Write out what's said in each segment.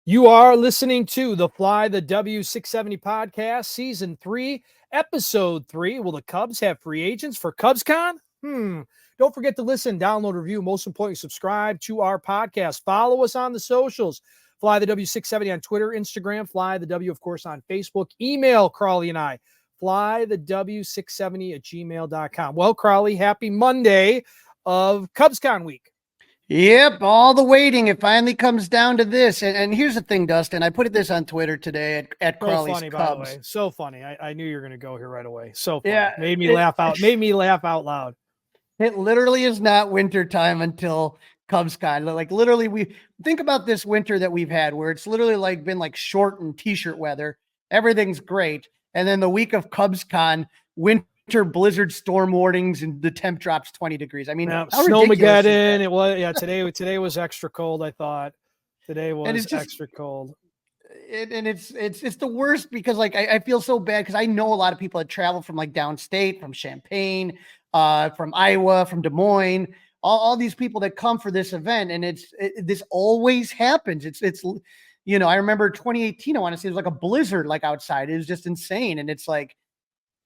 You are listening to the Fly the W670 podcast, season 3, episode 3. Will the Cubs have free agents for CubsCon? Don't forget to listen, download, review, most importantly, subscribe to our podcast. Follow us on the socials. Fly the W670 on Twitter, Instagram, Fly the W, of course, on Facebook. Email Crawly and I, flythew670@gmail.com. Well, Crawly, happy Monday of CubsCon week. Yep, all the waiting. It finally comes down to this. And here's the thing, Dustin. I put this on Twitter today at Crawly's funny, Cubs. by the way. So funny. I knew you were going to go here right away. So funny. Yeah, Made me laugh out loud. It literally is not winter time until CubsCon. Like literally, we think about this winter that we've had where it's literally like been like short and t-shirt weather. Everything's great. And then the week of CubsCon, winter blizzard storm warnings and the temp drops 20 degrees. I mean, Snowmageddon. It was today was extra cold, I thought. Today was extra cold. And it's the worst because like I feel so bad because I know a lot of people that travel from like downstate, from Champaign, from Iowa, from Des Moines, all these people that come for this event, and this always happens. It's I remember 2018. I want to say it was like a blizzard like outside. It was just insane, and it's like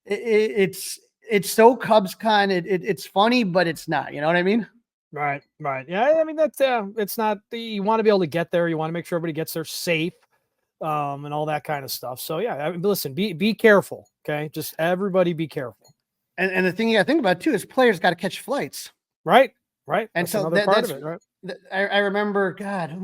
it's so CubsCon. It's funny, but it's not. You know what I mean? Right. Yeah, I mean that's it's not. You want to be able to get there. You want to make sure everybody gets there safe, and all that kind of stuff. So yeah, I mean, listen, be careful. Okay, just everybody be careful. And the thing you got to think about too is players got to catch flights. Right. And that's so that's part of it, right? I remember, God,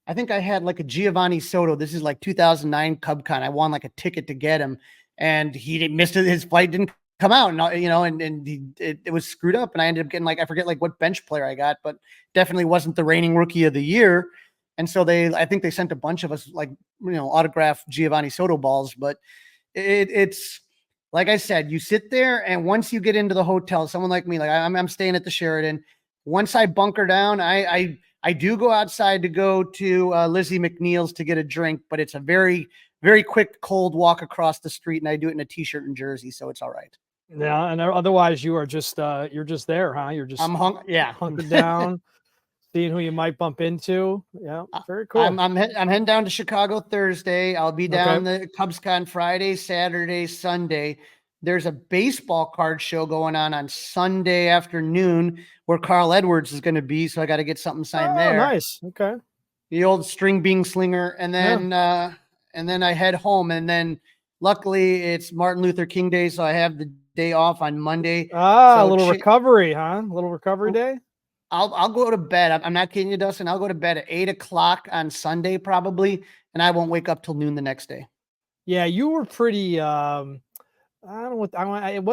I think I had like a Giovanni Soto. This is like 2009 CubCon. I won like a ticket to get him, and he missed it. His flight didn't come out, and it was screwed up. And I ended up getting I forget what bench player I got, but definitely wasn't the reigning rookie of the year. And so I think they sent a bunch of us autographed Giovanni Soto balls. But it's like I said, you sit there, and once you get into the hotel, someone like me, like I'm staying at the Sheraton. Once I bunker down, I do go outside to go to Lizzie McNeil's to get a drink, but it's a very, very quick, cold walk across the street, and I do it in a t-shirt and jersey, so it's all right. Yeah, and otherwise you are just you're just there, huh? You're just hunkered down, seeing who you might bump into. Yeah, very cool. I'm heading down to Chicago Thursday. I'll be down the CubsCon Friday, Saturday, Sunday. There's a baseball card show going on Sunday afternoon where Carl Edwards is going to be, so I got to get something signed there. Nice. Okay. The old string bean slinger, and then I head home, and then luckily it's Martin Luther King Day, so I have the day off on Monday. A little recovery, huh? A little recovery day. I'll go to bed. I'm not kidding you, Dustin. I'll go to bed at 8:00 on Sunday probably, and I won't wake up till noon the next day. Yeah, you were pretty. It was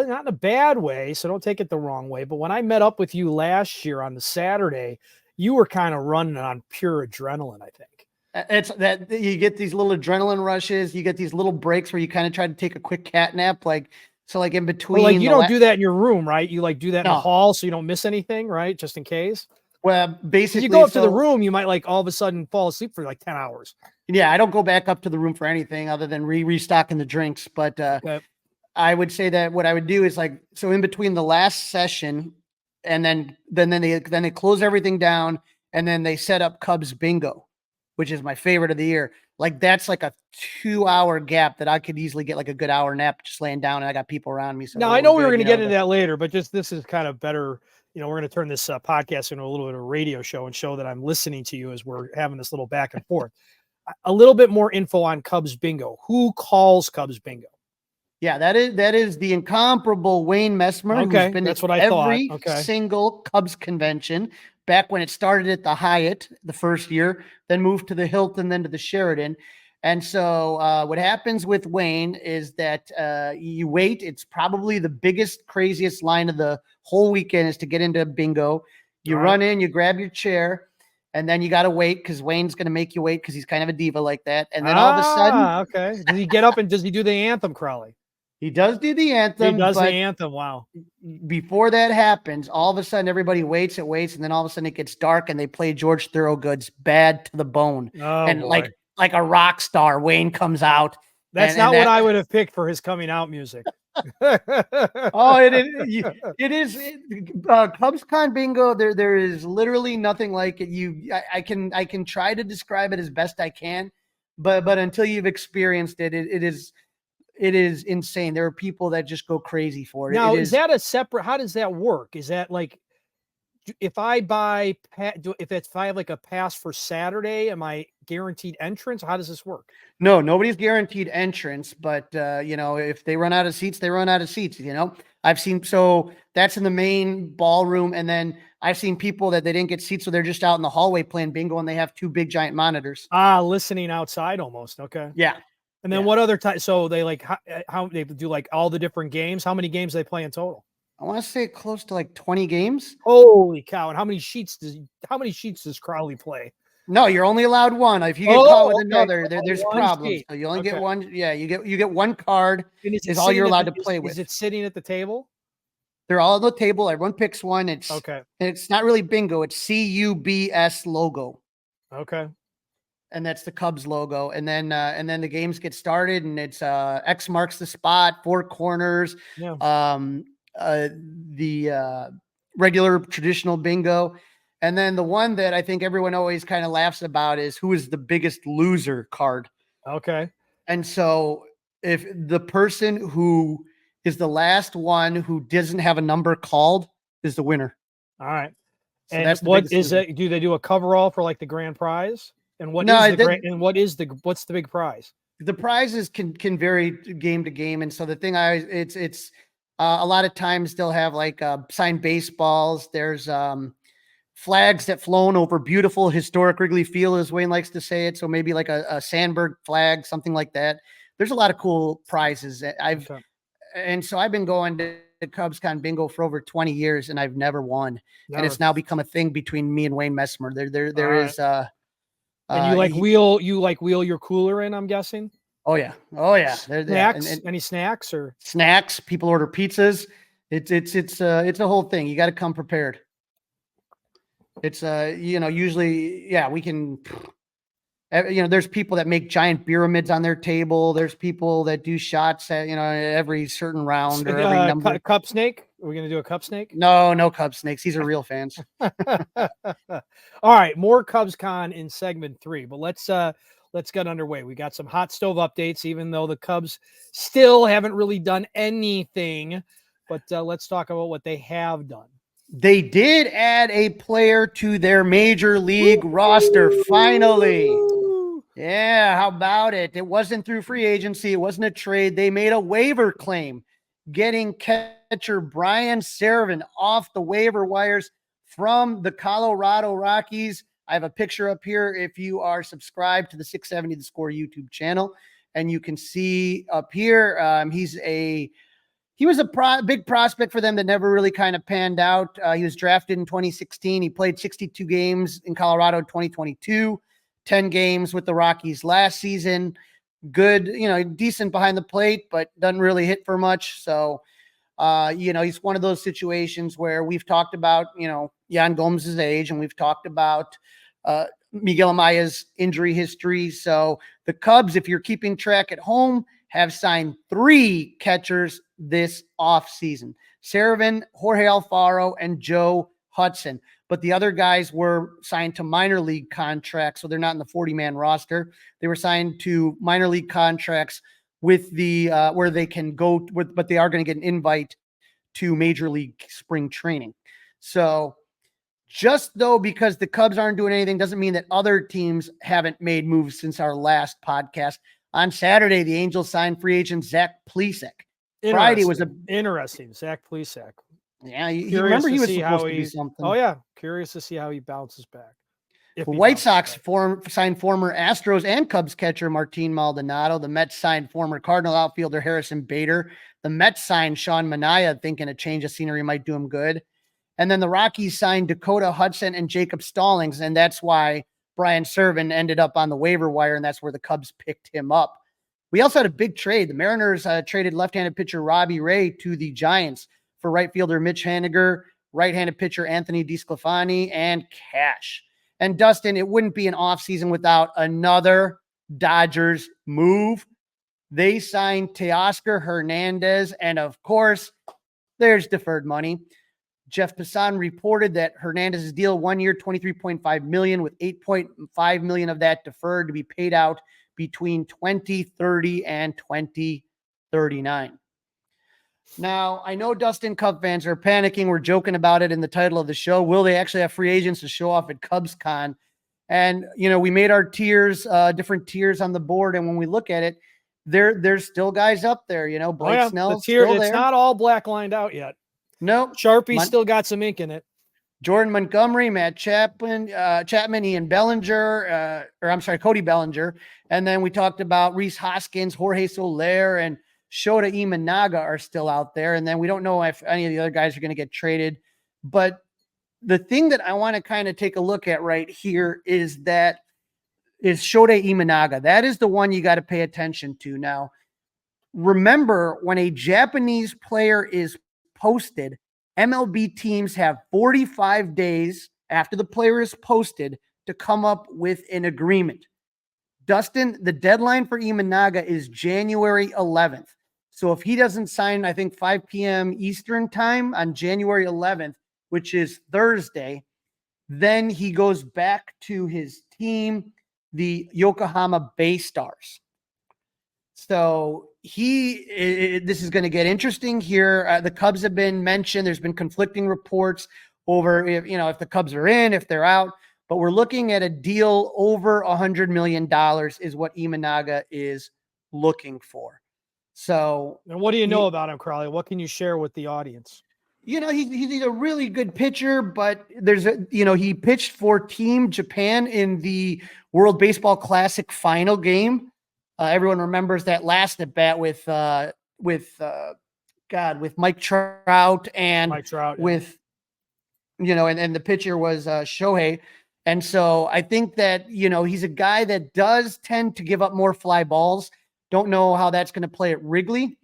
not in a bad way, so don't take it the wrong way. But when I met up with you last year on the Saturday, you were kind of running on pure adrenaline, I think. It's that you get these little adrenaline rushes. You get these little breaks where you kind of try to take a quick cat nap, like in between. Well, you don't do that in your room, right? You do that in the hall so you don't miss anything, right? Just in case. Well, basically, you go up to the room, you might all of a sudden fall asleep for 10 hours. Yeah, I don't go back up to the room for anything other than restocking the drinks. But I would say that what I would do is so in between the last session, and then they close everything down, and then they set up Cubs bingo, which is my favorite of the year. That's like a 2-hour gap that I could easily get a good hour nap just laying down, and I got people around me. So now I know we were going to get into that later, but just this is kind of better. We're going to turn this podcast into a little bit of a radio show and show that I'm listening to you as we're having this little back and forth. A little bit more info on Cubs bingo. Who calls Cubs bingo? Yeah, that is the incomparable Wayne Messmer. Okay, who's been that's at what I thought. Every single Cubs convention back when it started at the Hyatt the first year, then moved to the Hilton, then to the Sheraton. And so what happens with Wayne is that you wait. It's probably the biggest, craziest line of the whole weekend is to get into bingo. You run in, you grab your chair, and then you got to wait because Wayne's going to make you wait because he's kind of a diva like that. And then all of a sudden. Does he get up and does he do the anthem, Crawly? He does do the anthem. He does the anthem. Wow. Before that happens, all of a sudden everybody waits, and then all of a sudden it gets dark and they play George Thorogood's Bad to the Bone. Oh, and boy. like a rock star, Wayne comes out That's not what I would have picked for his coming out music. Oh, it is CubsCon bingo. There is literally nothing like it. I can try to describe it as best I can, but until you've experienced it, it is insane. There are people that just go crazy for it. Now, is that a separate? How does that work? Is that like, if I have like a pass for Saturday, am I guaranteed entrance? How does this work? No, nobody's guaranteed entrance, but if they run out of seats, they run out of seats. I've seen, so that's in the main ballroom. And then I've seen people that they didn't get seats. So they're just out in the hallway playing bingo and they have 2 big giant monitors. Listening outside almost. Okay. Yeah. And then what other time? So they like, how they do like all the different games? How many games they play in total? I want to say close to like 20 games. Holy cow. And how many sheets does Crawly play? No, you're only allowed one. If you get caught with another, there's problems. So you only get one. Yeah, you get one card is all you're allowed to play with. Is it sitting at the table? They're all on the table. Everyone picks one. It's okay. And it's not really bingo. It's CUBS logo. Okay. And that's the Cubs logo. And then the games get started, and it's X marks the spot, 4 corners. Yeah. The regular traditional bingo. And then the one that I think everyone always kind of laughs about is who is the biggest loser card. Okay. And so if the person who is the last one who doesn't have a number called is the winner. All right. So and what is it? Do they do a coverall for like the grand prize? And what's the big prize? The prizes can vary game to game. And so the thing it's a lot of times they'll have like signed baseballs. There's flags that flown over beautiful historic Wrigley Field, as Wayne likes to say it. So maybe like a Sandberg flag, something like that. There's a lot of cool prizes. And so I've been going to CubsCon bingo for over 20 years, and I've never won. And it's now become a thing between me and Wayne Messmer. There is. And you wheel your cooler in, I'm guessing. Oh yeah. Snacks? Any snacks or snacks? People order pizzas. It's a whole thing. You got to come prepared. It's usually, we can, there's people that make giant pyramids on their table. There's people that do shots at, every certain round or every number. Cup snake? Are we going to do a cup snake? No cup snakes. These are real fans. All right. More CubsCon in segment 3, but let's get underway. We got some hot stove updates, even though the Cubs still haven't really done anything, but let's talk about what they have done. They did add a player to their major league roster, finally. Yeah, how about it? It wasn't through free agency. It wasn't a trade. They made a waiver claim, getting catcher Brian Serven off the waiver wires from the Colorado Rockies. I have a picture up here if you are subscribed to the 670 The Score YouTube channel, and you can see up here he was a big prospect for them that never really kind of panned out. He was drafted in 2016. He played 62 games in Colorado in 2022, 10 games with the Rockies last season. Good, decent behind the plate, but doesn't really hit for much. So, he's one of those situations where we've talked about, Yan Gomez's age, and we've talked about Miguel Amaya's injury history. So the Cubs, if you're keeping track at home, have signed 3 catchers this offseason: Serven, Jorge Alfaro, and Joe Hudson. But the other guys were signed to minor league contracts, so they're not in the 40-man roster. They were signed to minor league contracts with the where they can go with, but they are going to get an invite to major league spring training. So just though, because the Cubs aren't doing anything, doesn't mean that other teams haven't made moves since our last podcast. On Saturday, the Angels signed free agent Zach Plesac. Friday was interesting. Zach Plesac. Yeah, you remember he was supposed to be something. Oh yeah, curious to see how he bounces back. The White Sox signed former Astros and Cubs catcher Martin Maldonado. The Mets signed former Cardinal outfielder Harrison Bader. The Mets signed Sean Manaea, thinking a change of scenery might do him good. And then the Rockies signed Dakota Hudson and Jacob Stallings, and that's why Brian Serven ended up on the waiver wire, and that's where the Cubs picked him up. We also had a big trade. The Mariners traded left-handed pitcher Robbie Ray to the Giants for right fielder Mitch Haniger, right-handed pitcher Anthony DeSclafani, and cash. And Dustin, it wouldn't be an offseason without another Dodgers move. They signed Teoscar Hernandez, and of course, there's deferred money. Jeff Passan reported that Hernandez's deal 1 year, $23.5 million, with $8.5 million of that deferred to be paid out between 2030 and 2039. Now, I know Dustin Cub fans are panicking. We're joking about it in the title of the show. Will they actually have free agents to show off at CubsCon? And, we made our tiers, different tiers on the board. And when we look at it, there's still guys up there, Blake Snell's still there. It's not all black lined out yet. Nope. Sharpie still got some ink in it. Jordan Montgomery, Matt Chapman, Ian Bellinger, Cody Bellinger. And then we talked about Reese Hoskins, Jorge Soler, and Shota Imanaga are still out there. And then we don't know if any of the other guys are going to get traded. But the thing that I want to kind of take a look at right here is Shota Imanaga. That is the one you got to pay attention to. Now, remember, when a Japanese player is posted, MLB teams have 45 days after the player is posted to come up with an agreement. Dustin, the deadline for Imanaga is January 11th. So if he doesn't sign, I think 5 p.m. Eastern time on January 11th, which is Thursday, then he goes back to his team, the Yokohama Bay Stars. So this is going to get interesting here. The Cubs have been mentioned. There's been conflicting reports over if the Cubs are in, if they're out. But we're looking at a deal over $100 million is what Imanaga is looking for. So, and what do you know about him, Crawly? What can you share with the audience? He's a really good pitcher, but he pitched for Team Japan in the World Baseball Classic final game. Everyone remembers that last at bat with Mike Trout and with, and the pitcher was Shohei. And so I think that, he's a guy that does tend to give up more fly balls. Don't know how that's going to play at Wrigley,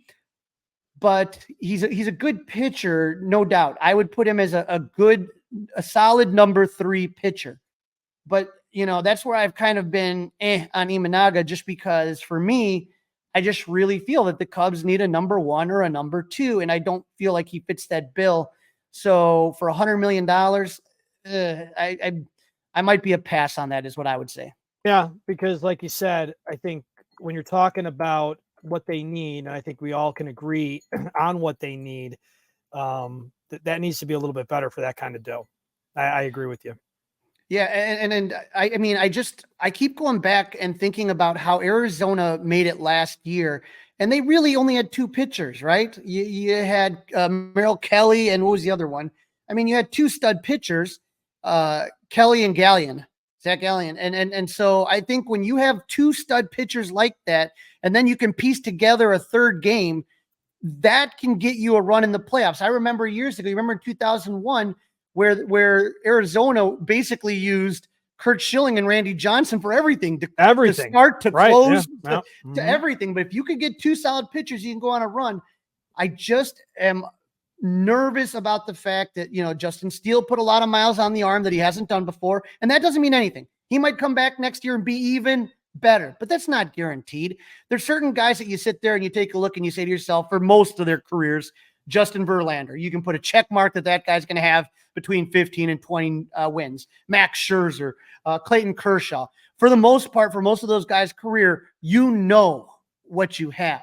but he's a good pitcher, no doubt. I would put him as a solid number 3 pitcher. But, that's where I've kind of been on Imanaga, just because for me, I just really feel that the Cubs need a number 1 or a number 2, and I don't feel like he fits that bill. So for $100 million, I might be a pass on that, is what I would say. Yeah, because like you said, I think when you're talking about what they need, and I think we all can agree on what they need, that needs to be a little bit better for that kind of dough. I agree with you. Yeah, and I keep going back and thinking about how Arizona made it last year, and they really only had 2 pitchers, right? You had Merrill Kelly, and what was the other one? I mean, you had 2 stud pitchers, Kelly and Zach Gallion. And so I think when you have 2 stud pitchers like that, and then you can piece together a third game, that can get you a run in the playoffs. I remember years ago, in 2001, where Arizona basically used Kurt Schilling and Randy Johnson for everything, to start, to close, to everything. But if you could get 2 solid pitchers, you can go on a run. I just am nervous about the fact that, Justin Steele put a lot of miles on the arm that he hasn't done before. And that doesn't mean anything. He might come back next year and be even better, but that's not guaranteed. There's certain guys that you sit there and you take a look and you say to yourself, for most of their careers, Justin Verlander, you can put a check mark that guy's going to have between 15 and 20 wins. Max Scherzer, Clayton Kershaw. For the most part, for most of those guys' career, what you have.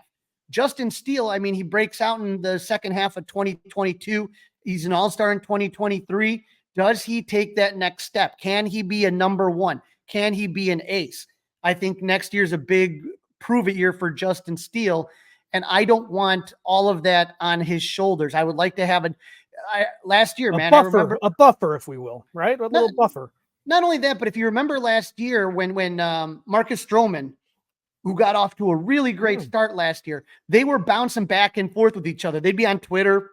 Justin Steele, he breaks out in the second half of 2022. He's an all-star in 2023. Does he take that next step? Can he be a number 1? Can he be an ace? I think next year's a big prove-it year for Justin Steele, and I don't want all of that on his shoulders. I would like to have last year, a buffer, if we will, right? A little buffer. Not only that, but if you remember last year when Marcus Stroman, who got off to a really great start last year, they were bouncing back and forth with each other. They'd be on Twitter,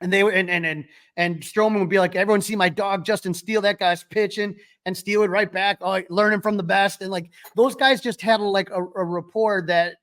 and they were and Stroman would be like, "Everyone see my dog Justin Steele? That guy's pitching." And Steele would write back, "Oh, learning from the best." And like those guys just had a rapport that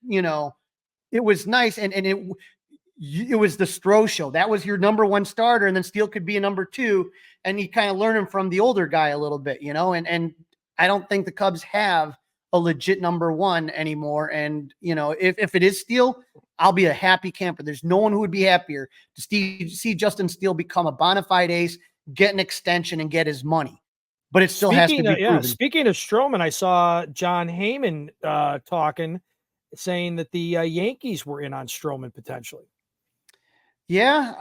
it was nice, and it was the Stroh show. That was your number 1 starter, and then Steele could be a number 2, and you kind of learn him from the older guy a little bit, and I don't think the Cubs have a legit number one anymore. And, if it is Steele, I'll be a happy camper. There's no one who would be happier to see Justin Steele become a bona fide ace, get an extension, and get his money. But it still has to be proven. Speaking of Stroman, I saw John Heyman saying that the Yankees were in on Stroman potentially. Yeah,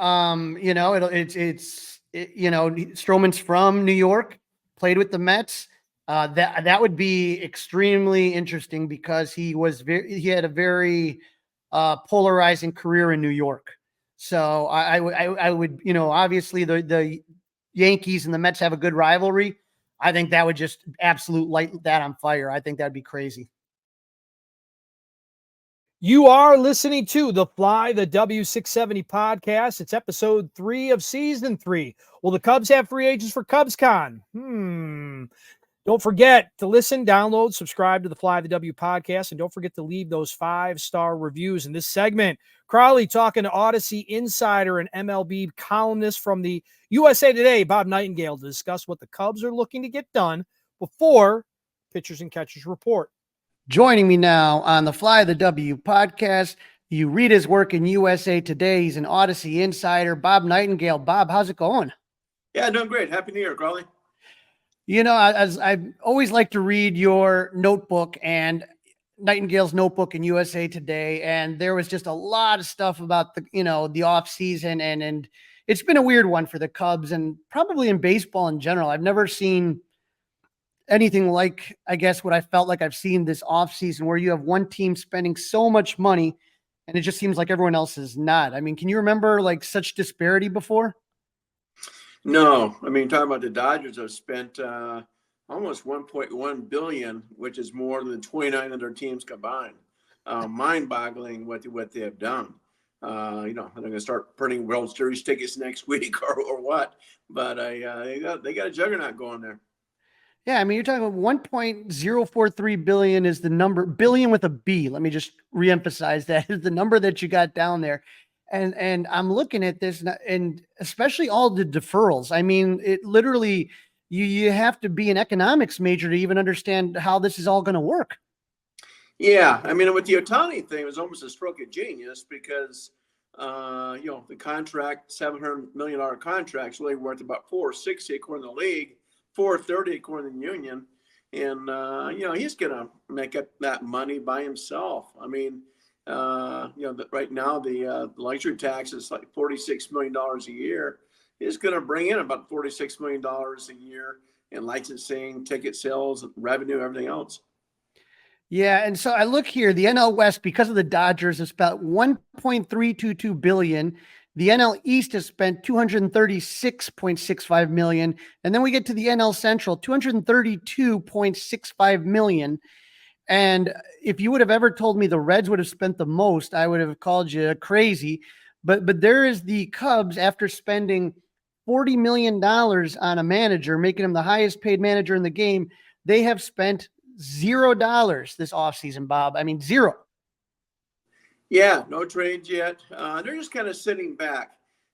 Stroman's from New York, played with the Mets. That would be extremely interesting because he had a very polarizing career in New York. So I would, obviously the Yankees and the Mets have a good rivalry. I think that would just absolute light that on fire. I think that'd be crazy. You are listening to the Fly the W670 podcast. It's episode 3 of season 3. Will the Cubs have free agents for CubsCon? Don't forget to listen, download, subscribe to the Fly the W podcast, and don't forget to leave those 5-star reviews in this segment. Crawly talking to Audacy insider and MLB columnist from the USA Today, Bob Nightengale, to discuss what the Cubs are looking to get done before pitchers and catchers report. Joining me now on the Fly the W podcast, you read his work in USA Today. He's an Audacy insider, Bob Nightengale. Bob, how's it going? Yeah, doing great. Happy New Year, Crawly. As I always like to read your notebook and Nightingale's notebook in USA Today, and there was just a lot of stuff about the off season, and it's been a weird one for the Cubs and probably in baseball in general. I've never seen anything like, I guess, what I felt like I've seen this offseason, where you have one team spending so much money and it just seems like everyone else is not. I mean, can you remember like such disparity before? No, I mean, talking about the Dodgers have spent almost $1.1 billion, which is more than 29 other teams combined. Mind-boggling what they have done. They're going to start printing World Series tickets next week or what, but they got a juggernaut going there. Yeah, I mean, you're talking about 1.043 billion is the number, billion with a B. Let me just reemphasize that is the number that you got down there. And I'm looking at this and especially all the deferrals. I mean, it literally, you have to be an economics major to even understand how this is all going to work. Yeah, I mean, with the Ohtani thing, it was almost a stroke of genius because, the contract, $700 million contract, is really worth about $460 according to the league. $430 according to the union, and he's gonna make up that money by himself. I mean, right now the luxury tax is like $46 million a year. He's gonna bring in about $46 million a year in licensing, ticket sales, revenue, everything else. Yeah, and so I look here, the NL West, because of the Dodgers, has spent $1.322 billion. The NL East has spent $236.65 million. And then we get to the NL Central, $232.65 million. And if you would have ever told me the Reds would have spent the most, I would have called you crazy. But there is the Cubs, after spending $40 million on a manager, making him the highest paid manager in the game. They have spent $0 this offseason, Bob. I mean, zero. Yeah, no trades yet. They're just kind of sitting back.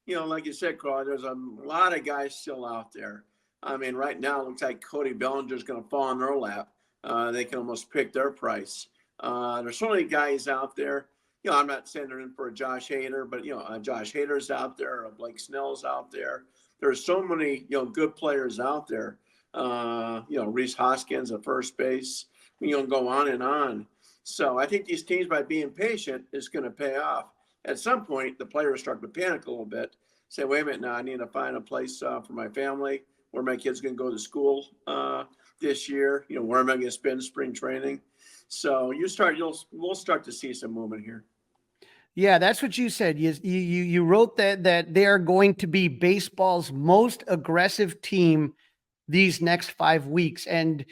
Like you said, Carl, there's a lot of guys still out there. I mean, right now it looks like Cody Bellinger's going to fall in their lap. They can almost pick their price. There's so many guys out there. I'm not saying they're in for a Josh Hader, but, Josh Hader's out there. Blake Snell's out there. There's so many, good players out there. Rhys Hoskins at first base. Go on and on. So I think these teams, by being patient, is going to pay off. At some point, the players start to panic a little bit. Say, wait a minute, now I need to find a place for my family, where my kid's going to go to school this year. Where am I going to spend spring training? So we'll start to see some movement here. Yeah, that's what you said. You wrote that they are going to be baseball's most aggressive team these next 5 weeks. And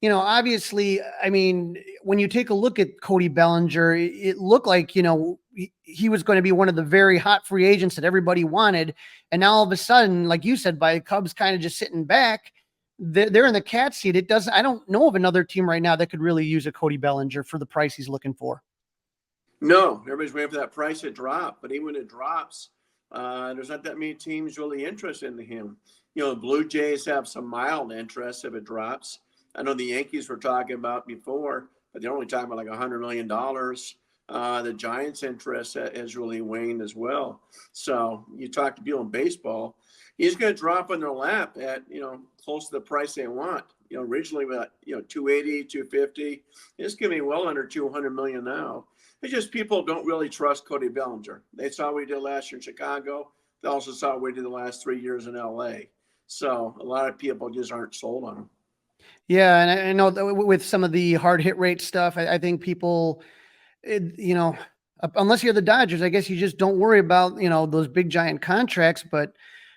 obviously, I mean, when you take a look at Cody Bellinger, it looked like, he was going to be one of the very hot free agents that everybody wanted. And now all of a sudden, like you said, by the Cubs kind of just sitting back, they're in the cat seat. I don't know of another team right now that could really use a Cody Bellinger for the price he's looking for. No, everybody's waiting for that price to drop. But even when it drops, there's not that many teams really interested in him. The Blue Jays have some mild interest if it drops. I know the Yankees were talking about before. but they're only talking about like $100 million. The Giants' interest has really waned as well. So you talk to people in baseball, he's going to drop in their lap at, close to the price they want. Originally about, 280, 250. It's going to be well under 200 million now. It's just people don't really trust Cody Bellinger. They saw what he did last year in Chicago. They also saw what he did the last 3 years in LA. So a lot of people just aren't sold on him. Yeah. And I know that with some of the hard hit rate stuff, I think people, unless you're the Dodgers, I guess you just don't worry about, those big giant contracts. But,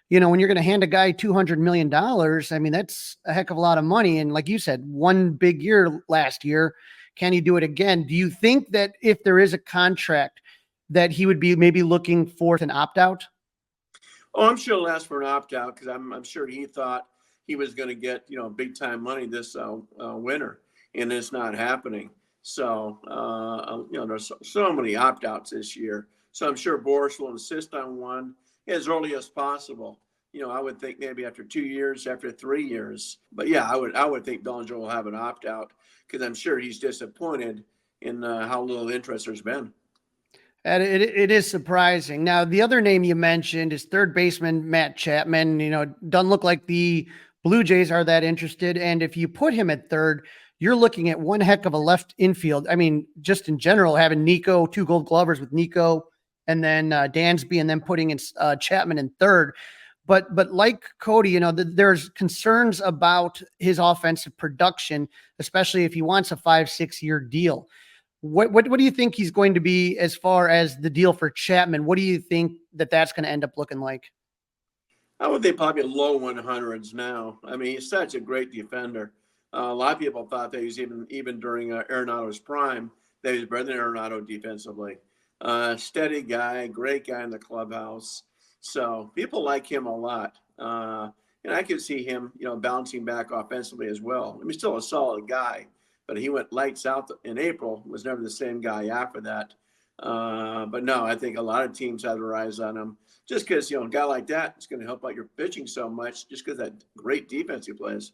when you're going to hand a guy $200 million, I mean, that's a heck of a lot of money. And like you said, one big year last year, can you do it again? Do you think that if there is a contract that he would be maybe looking for an opt-out? Oh, I'm sure he'll ask for an opt-out because I'm sure he thought he was going to get, big time money this winter, and it's not happening. So, there's so many opt-outs this year. So I'm sure Boris will insist on one as early as possible. I would think maybe after 2 years, after 3 years. But yeah, I would think Bellinger will have an opt-out because I'm sure he's disappointed in how little interest there's been. And it is surprising. Now, the other name you mentioned is third baseman Matt Chapman. Doesn't look like the Blue Jays are that interested. And if you put him at third, you're looking at one heck of a left infield. I mean, just in general, having Nico, 2 Gold Glovers with Nico, and then Dansby, and then putting in Chapman in third. But like Cody, there's concerns about his offensive production, especially if he wants a 5-6 year deal. What do you think he's going to be as far as the deal for Chapman? What do you think that's going to end up looking like? I would think probably low 100s now. I mean, he's such a great defender. A lot of people thought that he's even during Arenado's prime, that he was better than Arenado defensively. Steady guy, great guy in the clubhouse. So people like him a lot. And I could see him, bouncing back offensively as well. I mean, still a solid guy, but he went lights out in April, was never the same guy after that. But no, I think a lot of teams have their eyes on him just because, a guy like that is going to help out your pitching so much just because that great defense he plays.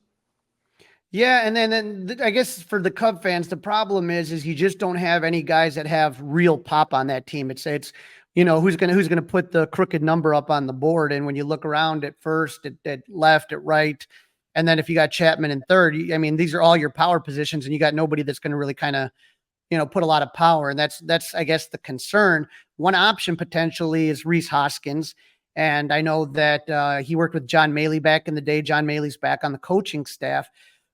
Yeah, and then I guess for the Cub fans, the problem is you just don't have any guys that have real pop on that team. It's who's gonna put the crooked number up on the board. And when you look around at first, at left, at right, and then if you got Chapman in third, I mean, these are all your power positions, and you got nobody that's going to really kind of put a lot of power. And that's I guess the concern. One option potentially is Rhys Hoskins. And I know that he worked with John Maley back in the day. John Maley's back on the coaching staff.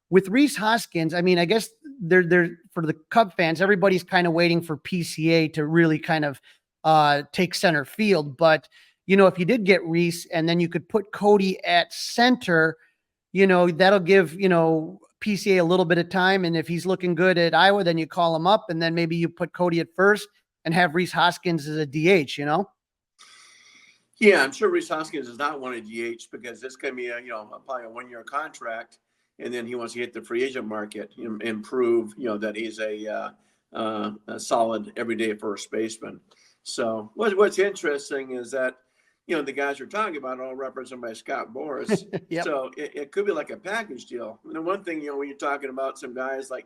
With Rhys Hoskins, I mean, I guess they're for the Cub fans, everybody's kind of waiting for PCA to really kind of take center field. But, if you did get Rhys and then you could put Cody at center, that'll give, PCA a little bit of time. And if he's looking good at Iowa, then you call him up and then maybe you put Cody at first and have Rhys Hoskins as a DH, Yeah, I'm sure Rhys Hoskins does not want a DH because this can be probably a 1 year contract. And then he wants to hit the free agent market and prove, that he's a solid everyday first baseman. So what's interesting is that, the guys we're talking about are all represented by Scott Boras. Yep. So it could be like a package deal. And the one thing, when you're talking about some guys like,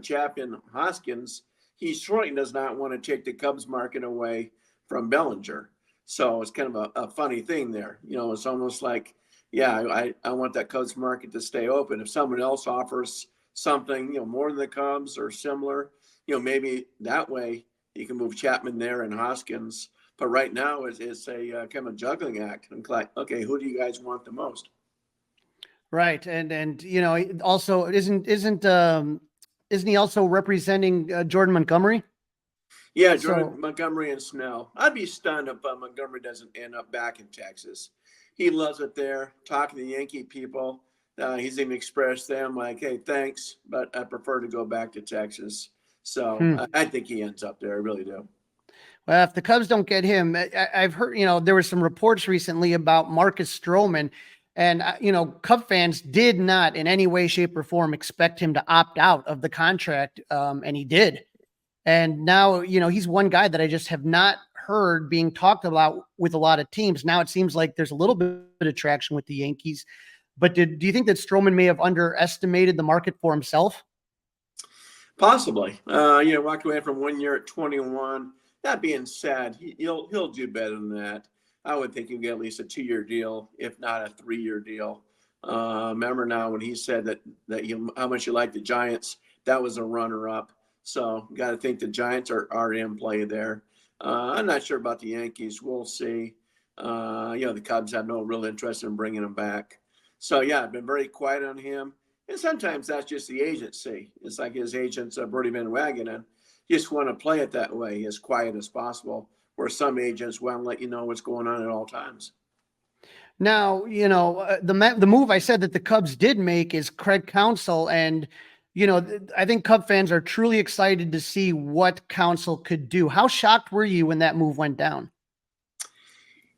Chapman, Hoskins, he certainly does not want to take the Cubs market away from Bellinger. So it's kind of a funny thing there. It's almost like, yeah, I want that Cubs market to stay open. If someone else offers something, more than the Cubs or similar, maybe that way you can move Chapman there and Hoskins. But right now it's a kind of juggling act. And like, okay, who do you guys want the most? Right, and also isn't he also representing Jordan Montgomery? Yeah, Jordan Montgomery and Snell. I'd be stunned if Montgomery doesn't end up back in Texas. He loves it there, talking to the Yankee people. He's even expressed them like, hey, thanks, but I prefer to go back to Texas. So I think he ends up there. I really do. Well, if the Cubs don't get him, I've heard, there were some reports recently about Marcus Stroman. And, Cub fans did not in any way, shape, or form expect him to opt out of the contract. And he did. And now, he's one guy that I just have not heard being talked about with a lot of teams. Now it seems like there's a little bit of traction with the Yankees, but do you think that Stroman may have underestimated the market for himself? Possibly. Walk away from 1 year at 21. That being said, he'll do better than that. I would think he'll get at least a 2-year deal, if not a 3-year deal. Remember now when he said that how much you like the Giants, that was a runner-up. So got to think the Giants are in play there. I'm not sure about the Yankees. We'll see. The Cubs have no real interest in bringing him back. So, yeah, I've been very quiet on him. And sometimes that's just the agency. It's like his agents have already been wagging and just want to play it that way, as quiet as possible, where some agents want to let you know what's going on at all times. Now, the move I said that the Cubs did make is Craig Counsell. And, I think Cub fans are truly excited to see what Counsell could do. How shocked were you when that move went down?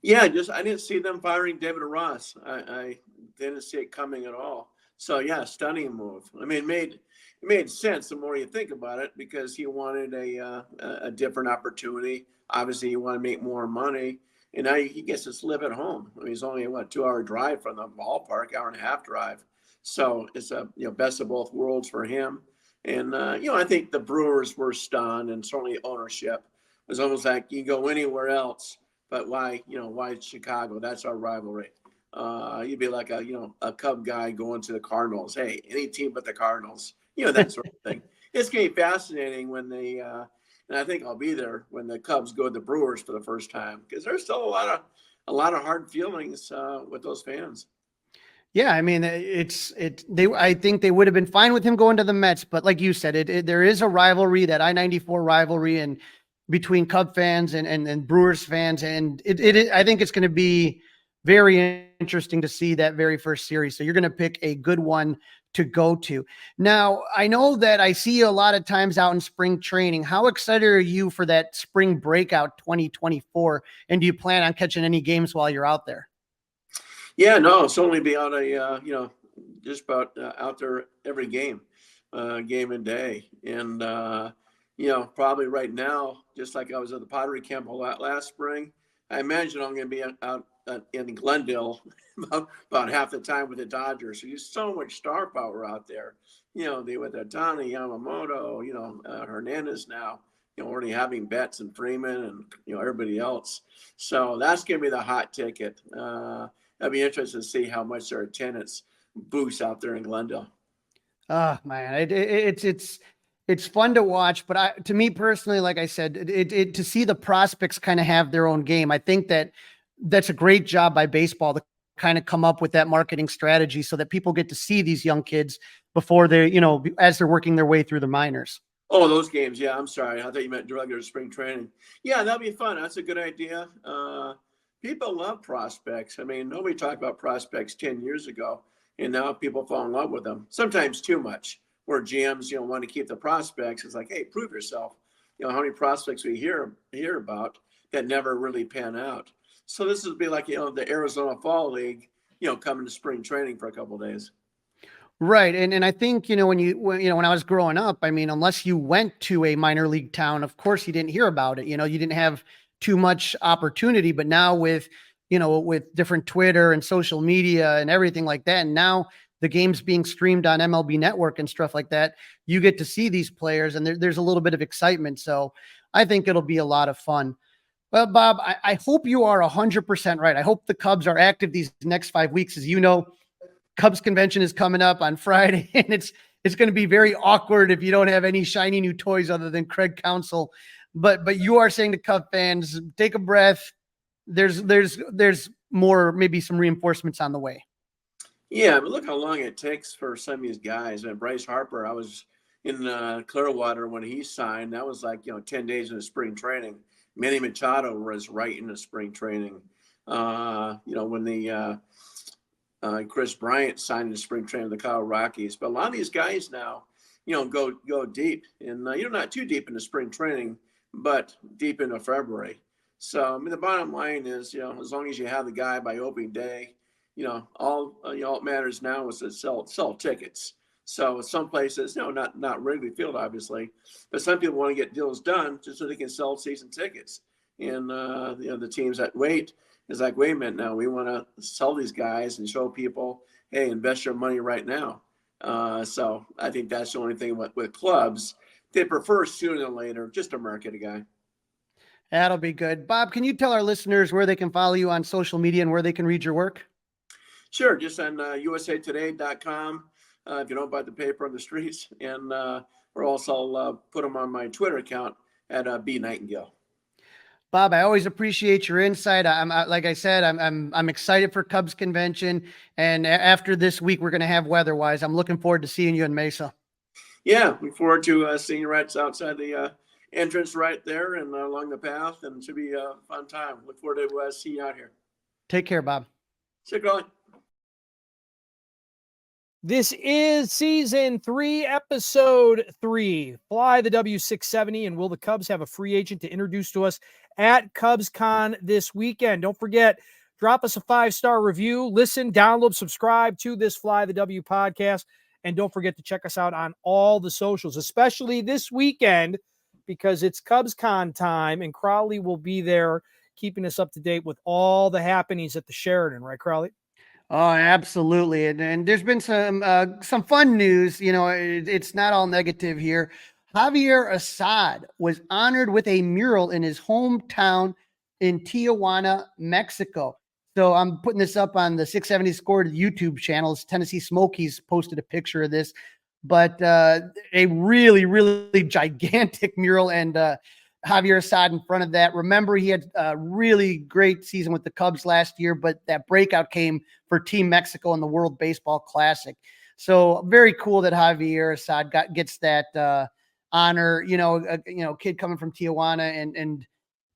Yeah, I didn't see them firing David Ross. I didn't see it coming at all. So, yeah, stunning move. I mean, it made sense the more you think about it, because he wanted a different opportunity. Obviously, he wanted to make more money. And now he gets to live at home. I mean, he's only a 2-hour drive from the ballpark, hour and a half drive. So it's a best of both worlds for him. And I think the Brewers were stunned, and certainly ownership. It was almost like you can go anywhere else, but why Chicago? That's our rivalry. You'd be like a Cub guy going to the Cardinals. Hey, any team but the Cardinals. That sort of thing. It's going to be fascinating when they. And I think I'll be there when the Cubs go to the Brewers for the first time, because there's still a lot of hard feelings with those fans. Yeah, I mean, I think they would have been fine with him going to the Mets, but like you said, there is a rivalry, that I-94 rivalry, and between Cub fans and Brewers fans, and I think it's going to be very interesting to see that very first series. So you're going to pick a good one to go to. Now, I know that I see you a lot of times out in spring training. How excited are you for that spring breakout 2024? And do you plan on catching any games while you're out there? Yeah, no, it's only be on just about out there every game and day. And, probably right now, just like I was at the pottery camp last spring, I imagine I'm going to be out in Glendale about half the time with the Dodgers. So there's so much star power out there. With Ohtani, Yamamoto, Hernandez now, already having Betts and Freeman and, everybody else. So that's going to be the hot ticket. I'd be interested to see how much their attendance boosts out there in Glendale. Oh man, it's fun to watch, but to me personally, like I said, to see the prospects kind of have their own game. I think that's a great job by baseball to kind of come up with that marketing strategy so that people get to see these young kids before they, as they're working their way through the minors. Oh, those games. Yeah. I'm sorry. I thought you meant regular spring training. Yeah. That'd be fun. That's a good idea. People love prospects. I mean, nobody talked about prospects 10 years ago, and now people fall in love with them. Sometimes too much, where GMs, want to keep the prospects. It's like, hey, prove yourself. How many prospects we hear about that never really pan out. So this would be like, the Arizona Fall League, coming to spring training for a couple of days. Right. And I think, when I was growing up, I mean, unless you went to a minor league town, of course you didn't hear about it. You didn't have too much opportunity, but now with different Twitter and social media and everything like that, and now the game's being streamed on MLB Network and stuff like that, you get to see these players, and there's a little bit of excitement. So I think it'll be a lot of fun. Well, Bob, I hope you are 100% right. I hope the Cubs are active these next 5 weeks. As you know, Cubs convention is coming up on Friday, and it's going to be very awkward if you don't have any shiny new toys other than Craig Counsell. But you are saying to Cub fans, take a breath. There's more, maybe some reinforcements on the way. Yeah, but look how long it takes for some of these guys. And Bryce Harper, I was in Clearwater when he signed. That was like 10 days into spring training. Manny Machado was right into spring training. When the Chris Bryant signed in spring training with the Colorado Rockies. But a lot of these guys now, go deep, and not too deep into spring training, but deep into February. So, I mean, the bottom line is, as long as you have the guy by opening day, all it matters now is to sell tickets. So some places, not Wrigley Field, obviously, but some people want to get deals done just so they can sell season tickets. And, the teams that wait is like, wait a minute now, we want to sell these guys and show people, hey, invest your money right now. So I think that's the only thing with clubs. They prefer sooner than later just to market a guy. That'll be good. Bob, can you tell our listeners where they can follow you on social media and where they can read your work? Sure, just on usatoday.com. If you don't buy the paper on the streets, and or else I'll put them on my Twitter account at B Nightengale. Bob, I always appreciate your insight. Like I said, I'm excited for Cubs convention, and after this week, we're going to have weather-wise. I'm looking forward to seeing you in Mesa. Yeah, look forward to seeing you right outside the entrance right there and along the path, and it should be a fun time. Look forward to seeing you out here. Take care, Bob. See you, Crawly. This is season 3, episode 3. Fly the W670, and will the Cubs have a free agent to introduce to us at CubsCon this weekend? Don't forget, drop us a 5-star review, listen, download, subscribe to this Fly the W podcast, and don't forget to check us out on all the socials, especially this weekend, because it's CubsCon time, and Crawly will be there keeping us up to date with all the happenings at the Sheraton, right, Crawly? Oh, absolutely. And there's been some fun news. You know, it's not all negative here. Javier Assad was honored with a mural in his hometown in Tijuana, Mexico. So I'm putting this up on the 670 Scored YouTube channel. Tennessee Smokies posted a picture of this, but a really, really gigantic mural, and Javier Assad in front of that. Remember, he had a really great season with the Cubs last year, but that breakout came for Team Mexico in the World Baseball Classic. So very cool that Javier Assad gets that honor. Kid coming from Tijuana, and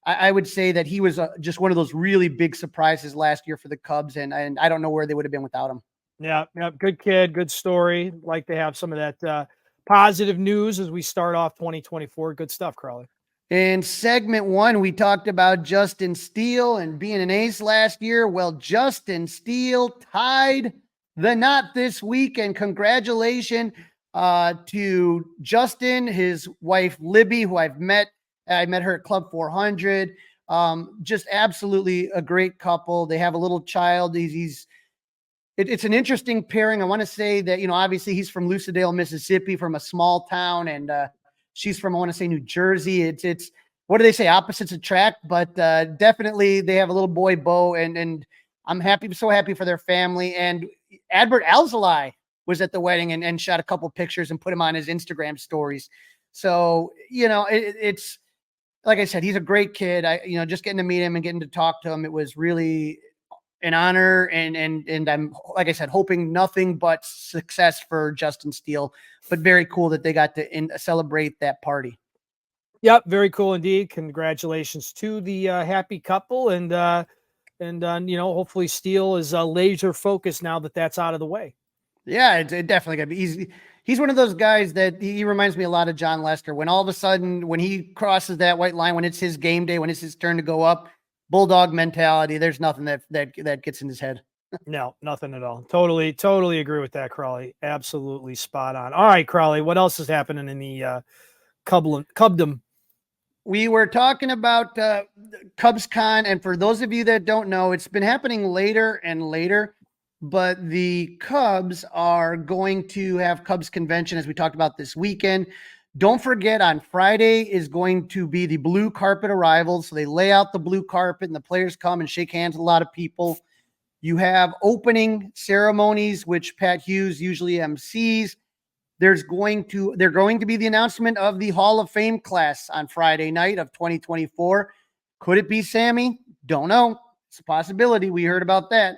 I would say that he was just one of those really big surprises last year for the Cubs, and I don't know where they would have been without him. Yeah, good kid, good story. Like to have some of that positive news as we start off 2024. Good stuff, Crawly. In segment 1, we talked about Justin Steele and being an ace last year. Well, Justin Steele tied the knot this week, and congratulations to Justin, his wife Libby, who I met her at Club 400. Just absolutely a great couple. They have a little child. It's an interesting pairing. I want to say that, obviously he's from Lucedale, Mississippi, from a small town, and she's from, I want to say, New Jersey. It's what do they say? Opposites attract, but definitely they have a little boy, Bo, and I'm so happy for their family. And Adbert Alzolay was at the wedding and shot a couple pictures and put him on his Instagram stories. So, it's like I said, he's a great kid. Just getting to meet him and getting to talk to him, it was really an honor, and I'm, like I said, hoping nothing but success for Justin Steele, but very cool that they got to celebrate that party. Yep, very cool indeed. Congratulations to the happy couple, and hopefully Steele is laser focused now that that's out of the way. Yeah, it definitely got to be. He's one of those guys that he reminds me a lot of John Lester. When all of a sudden, when he crosses that white line, when it's his game day, when it's his turn to go up, bulldog mentality, there's nothing that gets in his head. No, nothing at all. Totally agree with that, Crawly. Absolutely spot on. All right, Crawly, what else is happening in the Cubdom? We were talking about CubsCon, and for those of you that don't know, it's been happening later and later, but the Cubs are going to have Cubs convention, as we talked about this weekend. Don't forget, on Friday is going to be the blue carpet arrival. So they lay out the blue carpet and the players come and shake hands with a lot of people. You have opening ceremonies, which Pat Hughes usually MCs. They're going to be the announcement of the Hall of Fame class on Friday night of 2024. Could it be Sammy? Don't know. It's a possibility. We heard about that.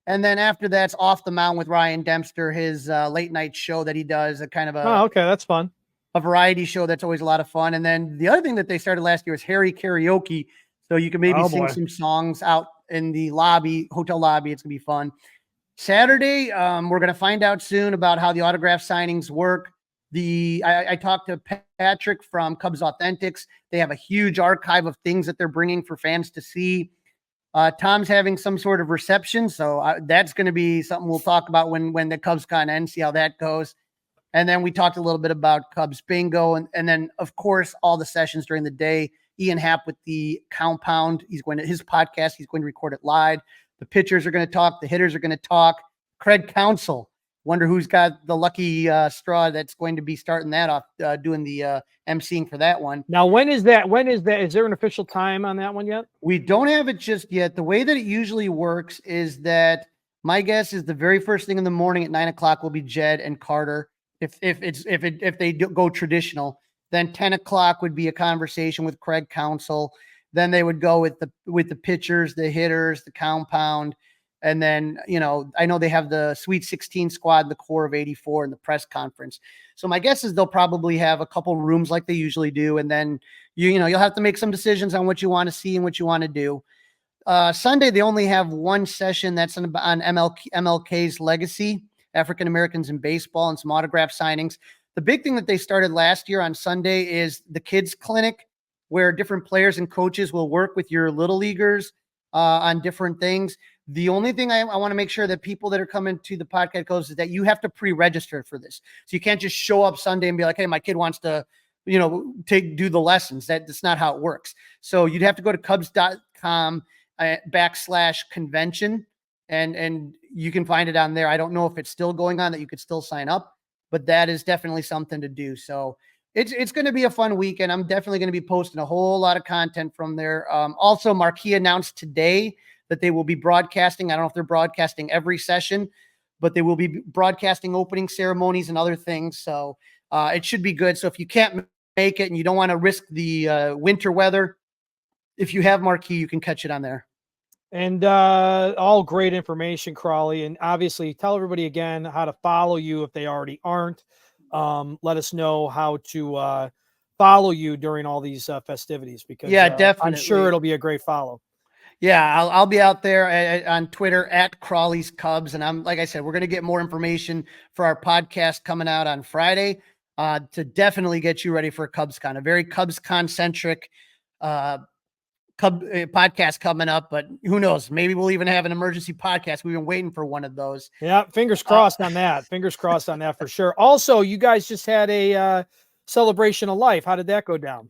And then after that's Off the Mound with Ryan Dempster, his late night show that he does, a kind of okay, that's fun. A variety show that's always a lot of fun. And then the other thing that they started last year is Harry Karaoke. So you can maybe sing some songs out in the hotel lobby. It's gonna be fun. Saturday, we're gonna find out soon about how the autograph signings work. I talked to Patrick from Cubs Authentics. They have a huge archive of things that they're bringing for fans to see. Tom's having some sort of reception, so that's going to be something we'll talk about when the Cubs con ends, see how that goes. And then we talked a little bit about Cubs bingo, and then of course all the sessions during the day. Ian Happ with the Compound, his podcast, he's going to record it live. The pitchers are going to talk, the hitters are going to talk. Craig Counsell Wonder who's got the lucky straw that's going to be starting that off, doing the emceeing for that one. Now, when is that? Is there an official time on that one yet? We don't have it just yet. The way that it usually works is that my guess is the very first thing in the morning at 9:00 will be Jed and Carter. If they go traditional, then 10:00 would be a conversation with Craig Counsell. Then they would go with the pitchers, the hitters, the compound. And then, I know they have the Sweet 16 squad, the core of 84 and the press conference. So my guess is they'll probably have a couple rooms like they usually do. And then, you'll have to make some decisions on what you want to see and what you want to do. Sunday, they only have one session that's on MLK's legacy, African Americans in baseball, and some autograph signings. The big thing that they started last year on Sunday is the kids clinic, where different players and coaches will work with your little leaguers on different things. The only thing I want to make sure that people that are coming to the podcast goes is that you have to pre-register for this. So you can't just show up Sunday and be like, hey, my kid wants to, do the lessons. That's not how it works. So you'd have to go to cubs.com/convention and you can find it on there. I don't know if it's still going on, that you could still sign up, but that is definitely something to do. So it's going to be a fun weekend. I'm definitely going to be posting a whole lot of content from there. Also, Marquee announced today that they will be broadcasting. I don't know if they're broadcasting every session, but they will be broadcasting opening ceremonies and other things. So it should be good. So if you can't make it and you don't want to risk the winter weather, if you have Marquee, you can catch it on there. And all great information, Crawly. And obviously tell everybody again how to follow you if they already aren't. Let us know how to follow you during all these festivities, because definitely. I'm sure it'll be a great follow. Yeah, I'll be out there on Twitter at Crawly's Cubs. And like I said, we're going to get more information for our podcast coming out on Friday to definitely get you ready for CubsCon, a very CubsCon centric podcast coming up. But who knows? Maybe we'll even have an emergency podcast. We've been waiting for one of those. Yeah, fingers crossed on that. Fingers crossed on that for sure. Also, you guys just had a celebration of life. How did that go down?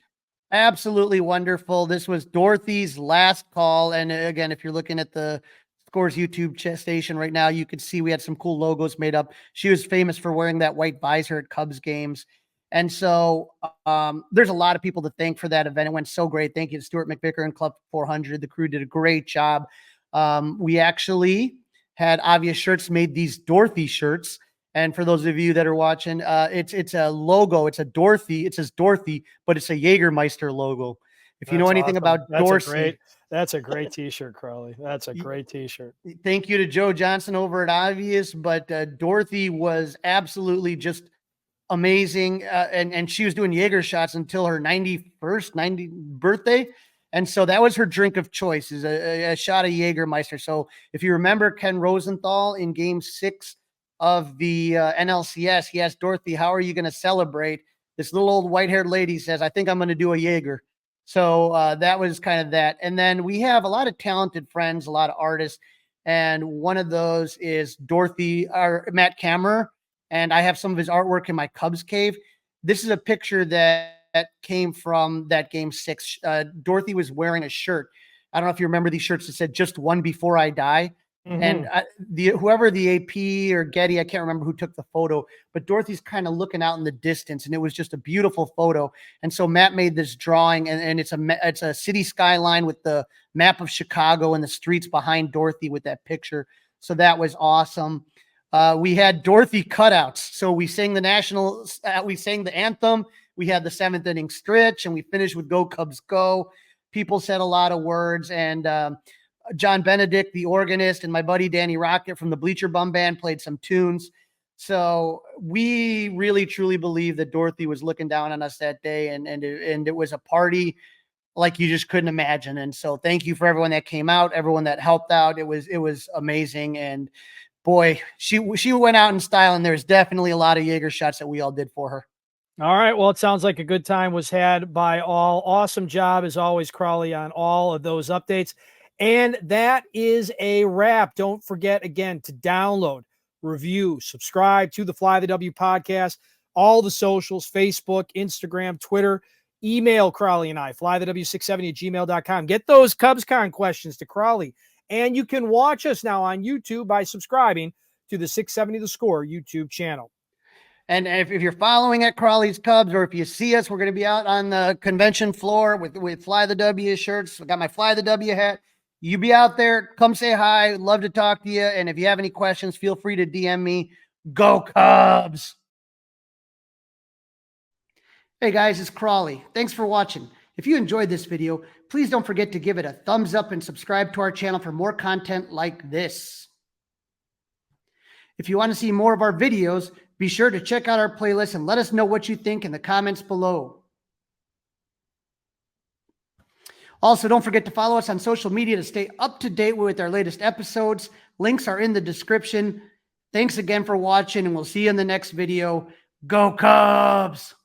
Absolutely wonderful. This was Dorothy's last call. And again, if you're looking at the Scores YouTube station right now, you could see we had some cool logos made up. She was famous for wearing that white visor at Cubs games. And so there's a lot of people to thank for that event. It went so great. Thank you to Stuart McVicker and Club 400. The crew did a great job. We actually had obvious shirts made, these Dorothy shirts. And for those of you that are watching, it's a logo. It's a Dorothy. It says Dorothy, but it's a Jägermeister logo. If you know anything about Dorsey. That's a great t-shirt, Crawly. That's a great t-shirt. Thank you to Joe Johnson over at Obvious. But Dorothy was absolutely just amazing. And she was doing Jaeger shots until her 90th birthday. And so that was her drink of choice, is a shot of Jägermeister. So if you remember Ken Rosenthal in Game 6 of the NLCS, he asked Dorothy, how are you going to celebrate? This little old white-haired lady says, I think I'm going to do a Jaeger. So that was kind of that. And then we have a lot of talented friends, a lot of artists. And one of those is Dorothy, or Matt Kammerer. And I have some of his artwork in my Cubs cave. This is a picture that came from that Game 6. Dorothy was wearing a shirt. I don't know if you remember these shirts that said "Just one before I die." Mm-hmm. And whoever the AP or Getty, I can't remember who took the photo, but Dorothy's kind of looking out in the distance, and it was just a beautiful photo. And so Matt made this drawing, and it's a city skyline with the map of Chicago and the streets behind Dorothy with that picture. So that was awesome. We had Dorothy cutouts. So we sang we sang the anthem. We had the 7th inning stretch, and we finished with "Go Cubs Go." People said a lot of words, and John Benedict, the organist, and my buddy Danny Rocket from the Bleacher Bum Band played some tunes. So we really, truly believe that Dorothy was looking down on us that day, and it was a party like you just couldn't imagine. And so thank you for everyone that came out, everyone that helped out. It was amazing. And boy, she went out in style, and there's definitely a lot of Jaeger shots that we all did for her. All right. Well, it sounds like a good time was had by all. Awesome job, as always, Crawly, on all of those updates. And that is a wrap. Don't forget, again, to download, review, subscribe to the Fly the W podcast, all the socials, Facebook, Instagram, Twitter. Email Crawly and I, flythew670@gmail.com. Get those CubsCon questions to Crawly. And you can watch us now on YouTube by subscribing to the 670 The Score YouTube channel. And if you're following at Crawly's Cubs, or if you see us, we're going to be out on the convention floor with Fly the W shirts. I got my Fly the W hat. You be out there, come say hi. Love to talk to you. And if you have any questions, feel free to DM me. Go Cubs. Hey guys, it's Crawly. Thanks for watching. If you enjoyed this video, please don't forget to give it a thumbs up and subscribe to our channel for more content like this. If you want to see more of our videos, be sure to check out our playlist and let us know what you think in the comments below. Also, don't forget to follow us on social media to stay up to date with our latest episodes. Links are in the description. Thanks again for watching, and we'll see you in the next video. Go Cubs!